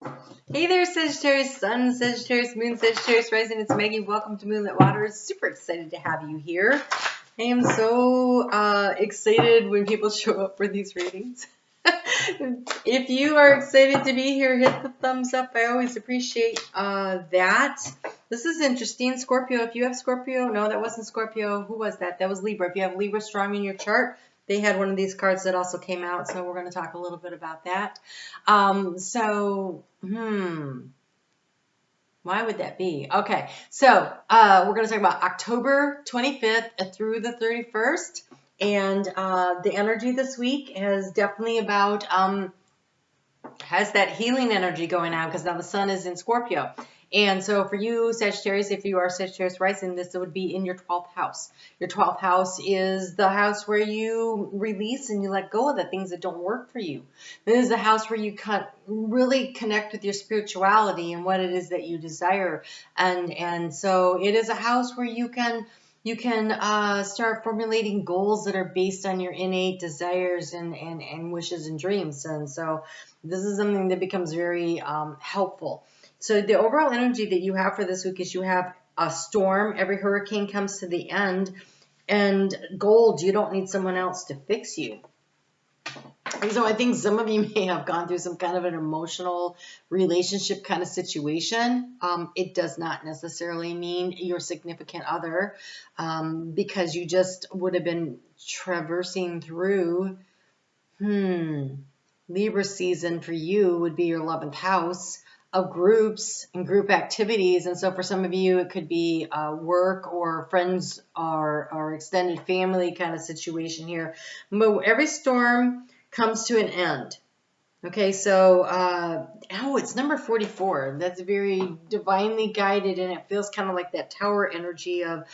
Hey there, Sagittarius, Sun, Sagittarius, Moon, Sagittarius, Rising. It's Maggie. Welcome to Moonlit Waters. Super excited to have you here. I am so excited when people show up for these readings. If you are excited to be here, hit the thumbs up. I always appreciate that. This is interesting. Scorpio, if you have Scorpio, no, that wasn't Scorpio. Who was that? That was Libra. If you have Libra strong in your chart, they had one of these cards that also came out, so we're going to talk a little bit about that. Why would that be? Okay, so we're going to talk about October 25th through the 31st, and the energy this week is definitely about, has that healing energy going on because now the sun is in Scorpio. And so for you, Sagittarius, if you are Sagittarius rising, this would be in your 12th house. Your 12th house is the house where you release and you let go of the things that don't work for you. This is the house where you really connect with your spirituality and what it is that you desire. And so it is a house where you can start formulating goals that are based on your innate desires and wishes and dreams. And so this is something that becomes very helpful. So the overall energy that you have for this week is you have a storm. Every hurricane comes to the end. And gold, you don't need someone else to fix you. And so I think some of you may have gone through some kind of an emotional relationship kind of situation. It does not necessarily mean your significant other, because you just would have been traversing through, Libra season for you would be your 11th house of groups and group activities. And so for some of you, it could be work or friends or extended family kind of situation here. But every storm comes to an end. Okay, so, it's number 44. That's very divinely guided, and it feels kind of like that tower energy of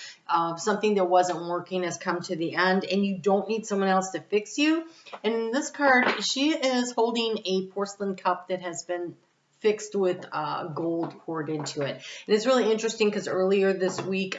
something that wasn't working has come to the end, and you don't need someone else to fix you. And in this card, she is holding a porcelain cup that has been fixed with gold poured into it. And it's really interesting because earlier this week,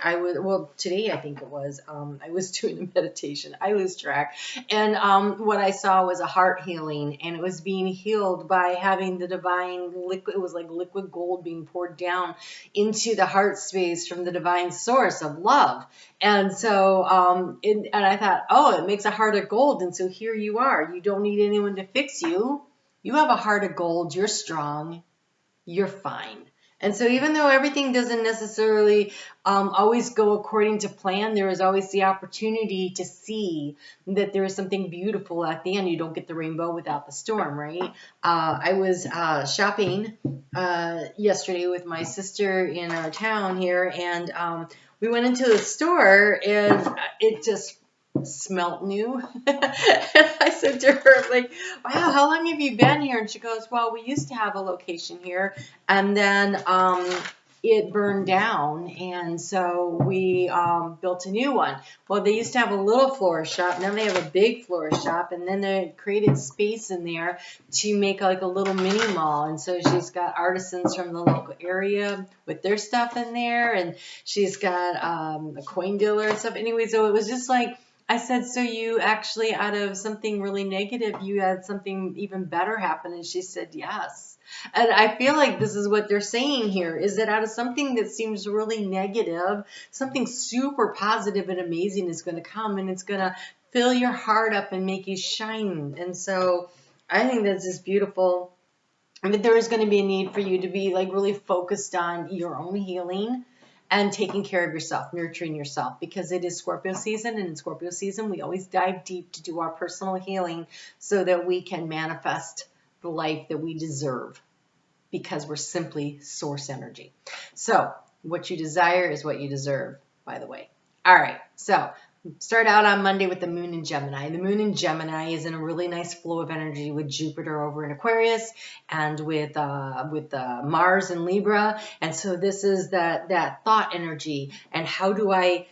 today I think it was, I was doing a meditation. I lose track. And what I saw was a heart healing, and it was being healed by having the divine liquid. It was like liquid gold being poured down into the heart space from the divine source of love. And so, and I thought, oh, it makes a heart of gold. And so here you are. You don't need anyone to fix you. You have a heart of gold. You're strong. You're fine. And so even though everything doesn't necessarily always go according to plan, there is always the opportunity to see that there is something beautiful at the end. You don't get the rainbow without the storm, right? I was shopping yesterday with my sister in our town here, and we went into the store, and it just smelt new. And I said to her, like, wow, how long have you been here? And she goes, well, we used to have a location here, and then it burned down, and so we built a new one. Well, they used to have a little florist shop, and then they have a big florist shop, and then they created space in there to make like a little mini mall. And so she's got artisans from the local area with their stuff in there, and she's got a coin dealer and stuff. Anyway, so it was just like, I said, so you actually, out of something really negative, you had something even better happen? And she said, yes. And I feel like this is what they're saying here, is that out of something that seems really negative, something super positive and amazing is going to come, and it's going to fill your heart up and make you shine. And so I think that's just beautiful. And that there is going to be a need for you to be like really focused on your own healing and taking care of yourself, nurturing yourself, because it is Scorpio season, and in Scorpio season, we always dive deep to do our personal healing so that we can manifest the life that we deserve, because we're simply source energy. So what you desire is what you deserve, by the way. All right, so start out on Monday with the moon in Gemini. The moon in Gemini is in a really nice flow of energy with Jupiter over in Aquarius and with Mars in Libra. And so this is that thought energy. And how do I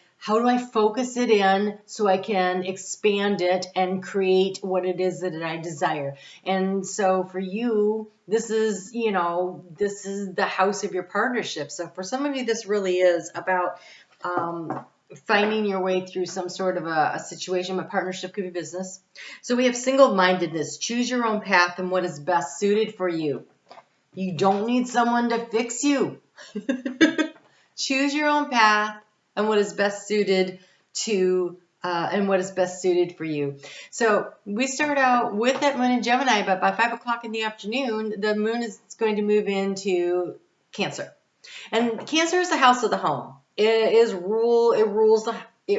focus it in so I can expand it and create what it is that I desire? And so for you, this is the house of your partnership. So for some of you, this really is about finding your way through some sort of a situation. A partnership could be business. So we have single-mindedness. Choose your own path and what is best suited for you. You don't need someone to fix you. Choose your own path and what is best suited to and what is best suited for you. So we start out with that moon in Gemini, but by 5 o'clock in the afternoon, the moon is going to move into Cancer. And Cancer is the house of the home. It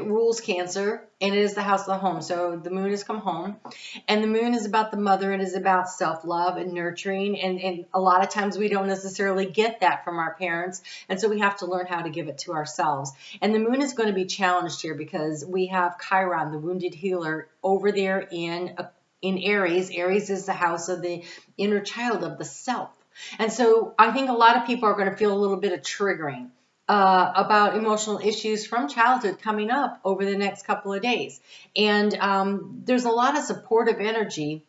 rules Cancer, and it is the house of the home. So the moon has come home, and the moon is about the mother. It is about self-love and nurturing, and a lot of times we don't necessarily get that from our parents, and so we have to learn how to give it to ourselves. And the moon is going to be challenged here because we have Chiron, the wounded healer, over there in Aries. Aries is the house of the inner child, of the self. And so I think a lot of people are going to feel a little bit of triggering about emotional issues from childhood coming up over the next couple of days. And there's a lot of supportive energy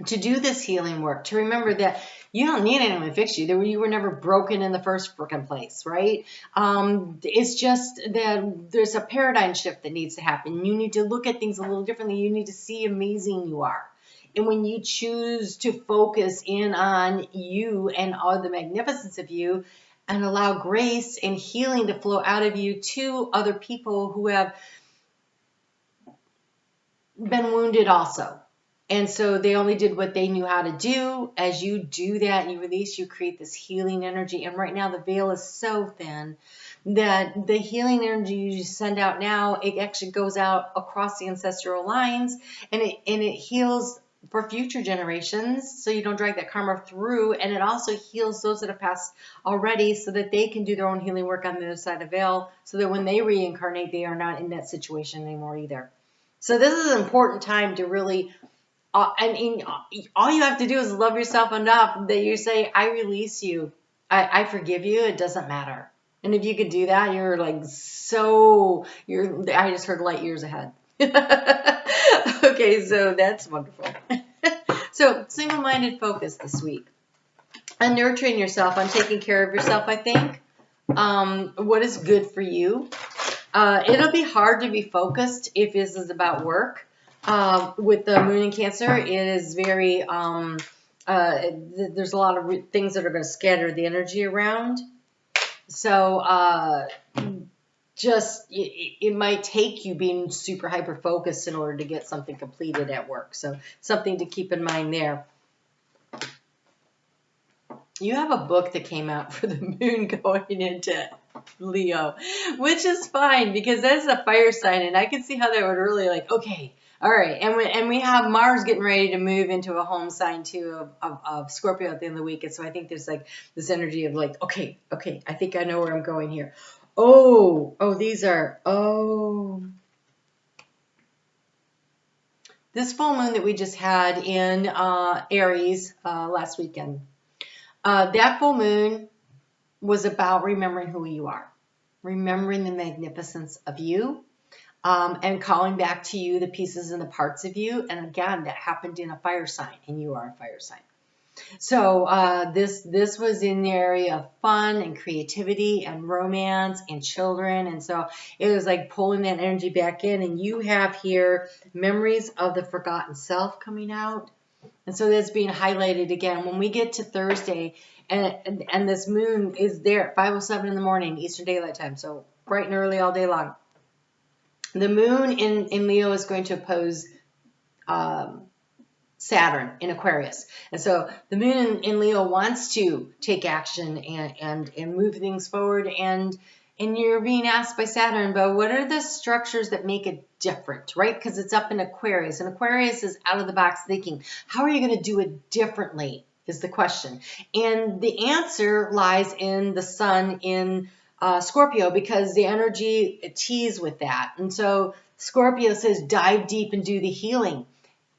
to do this healing work, to remember that you don't need anyone to fix you. You were never broken in the first freaking place, right? It's just that there's a paradigm shift that needs to happen. You need to look at things a little differently. You need to see amazing you are. And when you choose to focus in on you and all the magnificence of you and allow grace and healing to flow out of you to other people who have been wounded also. And so they only did what they knew how to do. As you do that, you release, you create this healing energy. And right now the veil is so thin that the healing energy you send out now, it actually goes out across the ancestral lines, and it heals for future generations, so you don't drag that karma through, and it also heals those that have passed already so that they can do their own healing work on the other side of the veil, so that when they reincarnate, they are not in that situation anymore either. So this is an important time to really, all you have to do is love yourself enough that you say, I release you, I forgive you, it doesn't matter. And if you could do that, you're like, I just heard light years ahead. Okay, so that's wonderful. So single-minded focus this week on nurturing yourself, on taking care of yourself, I think. What is good for you? It'll be hard to be focused if this is about work. With the moon in Cancer, it is very, there's a lot of things that are going to scatter the energy around. So it might take you being super hyper focused in order to get something completed at work. So something to keep in mind there. You have a book that came out for the moon going into Leo, which is fine because that's a fire sign, and I can see how that would really okay, all right. And we have Mars getting ready to move into a home sign too of Scorpio at the end of the week, and so I think there's this energy of okay, I think I know where I'm going here. This full moon that we just had in Aries last weekend. That full moon was about remembering who you are, remembering the magnificence of you, and calling back to you the pieces and the parts of you. And again, that happened in a fire sign, and you are a fire sign. So this was in the area of fun and creativity and romance and children. And so it was like pulling that energy back in. And you have here memories of the forgotten self coming out. And so that's being highlighted again. When we get to Thursday, and this moon is there at 5:07 in the morning, Eastern Daylight Time, so bright and early all day long. The moon in Leo is going to oppose Saturn in Aquarius. And so the moon in Leo wants to take action and move things forward. And you're being asked by Saturn, but what are the structures that make it different, right? Because it's up in Aquarius. And Aquarius is out of the box thinking, how are you going to do it differently is the question. And the answer lies in the sun in Scorpio, because the energy tees with that. And so Scorpio says, dive deep and do the healing.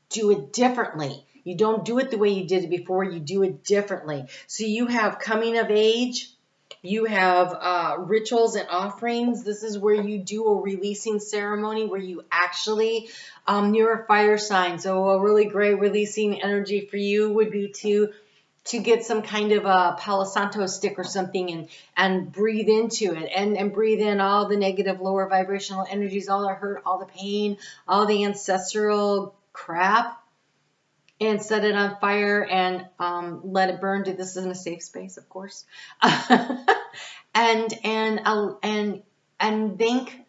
Do it differently. You don't do it the way you did it before. You do it differently. So you have coming of age. You have rituals and offerings. This is where you do a releasing ceremony where you actually, you're a fire sign. So a really great releasing energy for you would be to get some kind of a Palo Santo stick or something and breathe into it and breathe in all the negative lower vibrational energies, all the hurt, all the pain, all the ancestral crap, and set it on fire and let it burn. This is in a safe space, of course. and thank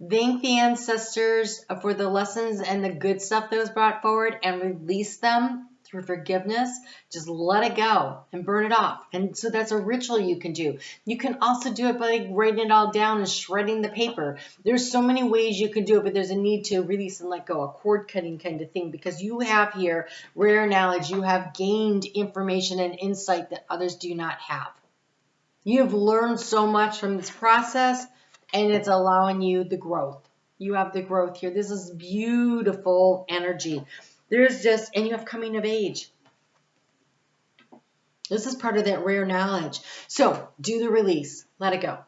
the ancestors for the lessons and the good stuff that was brought forward, and release them through forgiveness. Just let it go and burn it off. And so that's a ritual you can do. You can also do it by like writing it all down and shredding the paper. There's so many ways you can do it, but there's a need to release and let go, a cord cutting kind of thing, because you have here rare knowledge. You have gained information and insight that others do not have. You have learned so much from this process, and it's allowing you the growth. You have the growth here. This is beautiful energy. And you have coming of age. This is part of that rare knowledge. So do the release. Let it go.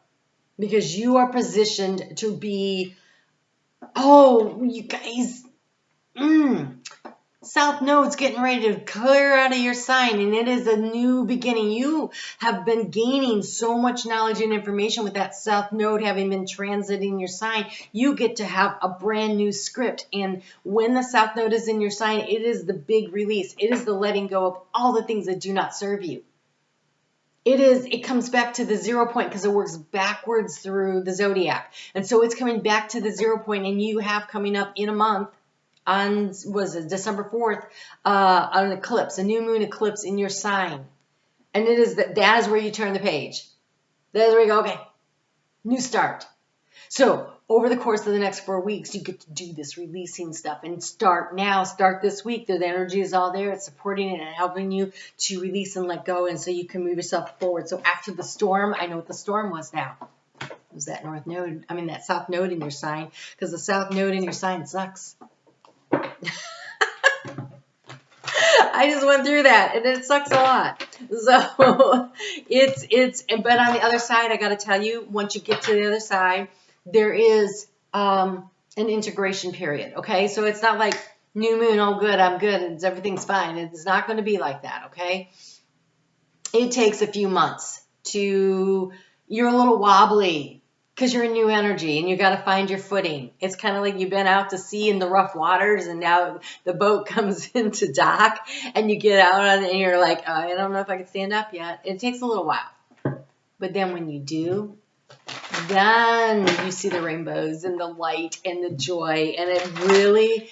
Because you are positioned to be, you guys, South Node's getting ready to clear out of your sign, and it is a new beginning. You have been gaining so much knowledge and information with that South Node having been transiting your sign. You get to have a brand new script, and when the South Node is in your sign, it is the big release. It is the letting go of all the things that do not serve you. It comes back to the 0 point because it works backwards through the zodiac. And so it's coming back to the 0 point, and you have coming up in a month, on December 4th, an eclipse, a new moon eclipse in your sign. And that is where you turn the page. That is where you go, okay, new start. So over the course of the next 4 weeks, you get to do this releasing stuff and start this week. The energy is all there. It's supporting it and helping you to release and let go. And so you can move yourself forward. So after the storm, I know what the storm was now. It was that that South Node in your sign, because the South Node in your sign sucks. I just went through that, and it sucks a lot. So but on the other side, I got to tell you, once you get to the other side, there is an integration period. Okay, so it's not like new moon, oh good, I'm good, and everything's fine. It's not going to be like that. Okay, it takes a few months you're a little wobbly, because you're in new energy and you got to find your footing. It's kind of like you've been out to sea in the rough waters, and now the boat comes into dock and you get out on it and you're like, I don't know if I can stand up yet. It takes a little while. But then when you do, then you see the rainbows and the light and the joy, and it really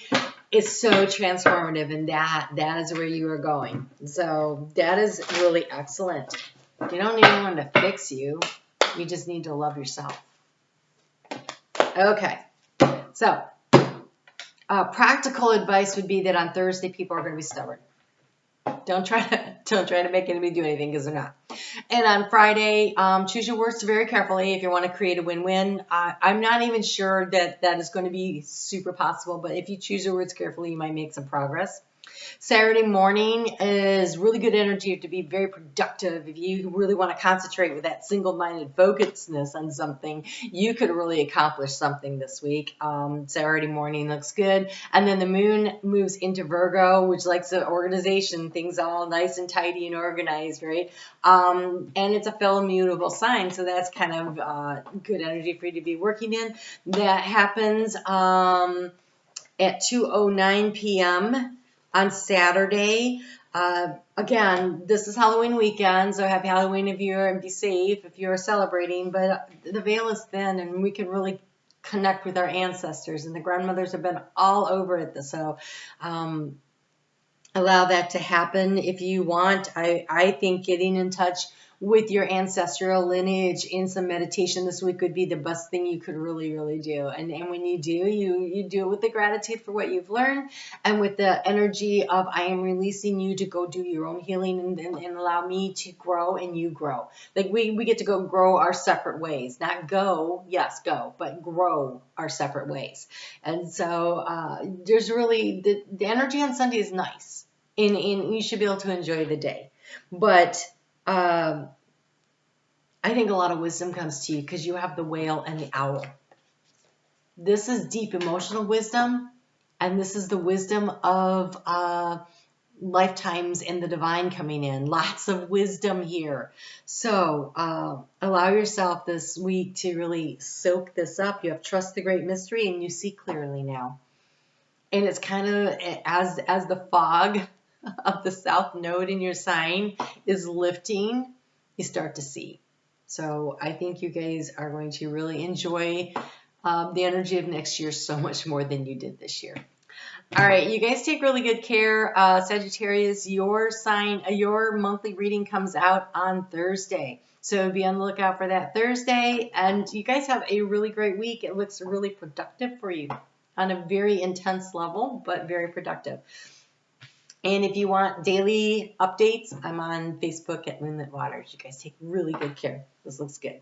is so transformative, and that is where you are going. So that is really excellent. You don't need anyone to fix you. You just need to love yourself. Okay, so practical advice would be that on Thursday people are going to be stubborn. Don't try to make anybody do anything, because they're not. And on Friday, choose your words very carefully if you want to create a win-win. I'm not even sure that is going to be super possible, but if you choose your words carefully, you might make some progress. Saturday morning is really good energy to be very productive. If you really want to concentrate with that single-minded focusedness on something, you could really accomplish something this week. Saturday morning looks good. And then the moon moves into Virgo, which likes the organization, things all nice and tidy and organized, right? And it's a fellow mutable sign, so that's kind of good energy for you to be working in. That happens at 2:09 p.m. on Saturday. Again, this is Halloween weekend, so happy Halloween and be safe if you're celebrating. But the veil is thin, and we can really connect with our ancestors, and the grandmothers have been all over it. So allow that to happen if you want. I think getting in touch with your ancestral lineage in some meditation this week would be the best thing you could really, really do. And when you do, you do it with the gratitude for what you've learned, and with the energy of I am releasing you to go do your own healing and allow me to grow and you grow. Like we get to go grow our separate ways. Not go, yes, go, but grow our separate ways. And so there's really, the energy on Sunday is nice. And you should be able to enjoy the day. But I think a lot of wisdom comes to you because you have the whale and the owl. This is deep emotional wisdom, and this is the wisdom of lifetimes in the divine coming in. Lots of wisdom here. So allow yourself this week to really soak this up. You have trust the great mystery, and you see clearly now. And it's kind of as the fog of the south node in your sign is lifting, you start to see. So I think you guys are going to really enjoy the energy of next year so much more than you did this year. All right, you guys take really good care. Sagittarius, your sign, your monthly reading comes out on Thursday. So be on the lookout for that Thursday. And you guys have a really great week. It looks really productive for you on a very intense level, but very productive. And if you want daily updates, I'm on Facebook at Moonlit Waters. You guys take really good care. This looks good.